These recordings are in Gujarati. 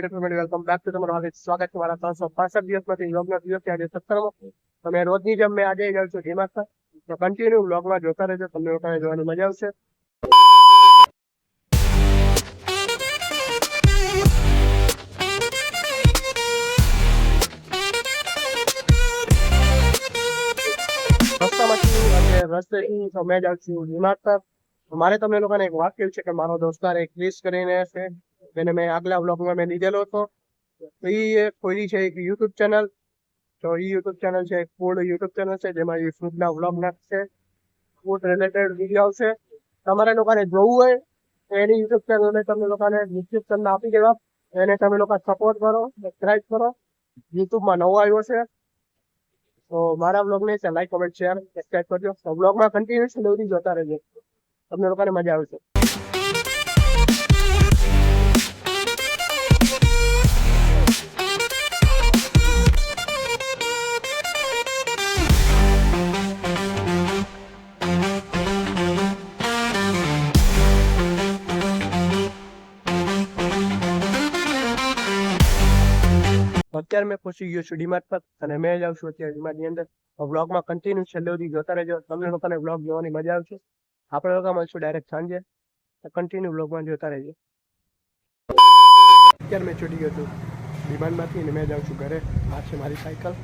વેલકમ બેક ટુ તમારું હાર્દિક સ્વાગત છે મારા 365 દિવસમાંથી વ્લોગના દિવસથી આજે 17મો તમે રોજની જેમ મેં આજે જાઉં છું ડીમાર્ટ પર તો કન્ટિન્યુ વ્લોગમાં જોતા રહેજો તમને લોકોને જોવાની મજા આવશે રસ્તેથી તો મેં જાઉં છું ડીમાર્ટ પર મારે તમને લોકોને એક વાત કહ્યું છે કે મારો દોસ્તાર એક ક્રિસ કરીને છે તેને મેં આગલા વ્લોગમાં મેં લીધેલો હતો એ ખોલી છે એક યુટ્યુબ ચેનલ તો એ યુટ્યુબ ચેનલ છે ફૂડ યુટ્યુબ ચેનલ છે જેમાં એ ફૂડના વ્લોગ નાખશે ફૂડ રિલેટેડ વિડીયો આવશે તમારે લોકોને જોવું હોય તો એની યુટ્યુબ ચેનલને તમે લોકોને ડિસ્ક્રિપ્શનમાં આપી દેવા એને તમે લોકો સપોર્ટ કરો સબસ્ક્રાઇબ કરો યુટ્યુબમાં નવો આવ્યો છે તો મારા વ્લોગને લાઈક કોમેન્ટ શેર સબસ્ક્રાઇબ કરજો તો વ્લોગમાં કન્ટિન્યુઅસ સુધી જોતા રહેજો તમને લોકોને મજા આવશે અત્યારે મેં પહોંચી ગયો છું ડીમાર્ટ પર અને મેં જાઉં છું અત્યારે ડીમાર્ટની અંદર વ્લોગમાં કન્ટિન્યુ છેલ્લે સુધી જોતા રહેજો તમને લોકોને વ્લોગ જોવાની મજા આવશે આપણે લોકો મળશું ડાયરેક્ટ સાંજે કન્ટિન્યુ વ્લોગમાં જોતા રહેજો અત્યારે મેં છૂટી ગયો છું ડીમાર્ટમાંથી અને મેં જાઉં છું ઘરે આ છે મારી સાયકલ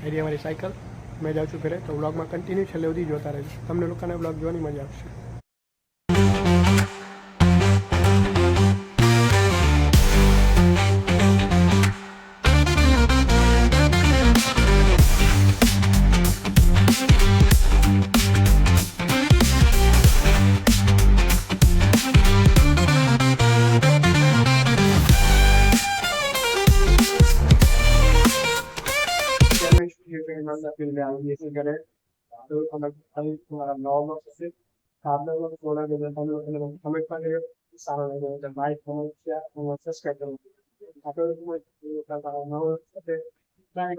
એરિયા મારી સાયકલ મેં જાઉં છું ઘરે તો વ્લોગમાં કન્ટિન્યુ છેલ્લે સુધી જોતા રહેજો તમને લોકોને વ્લોગ જોવાની મજા આવશે करे तो तुम्हारा नॉर्मल से आप लोगों को थोड़ा देर हमें पर सारा लगेगा बाइक समस्या समस्या करते हैं आप लोगों को मैं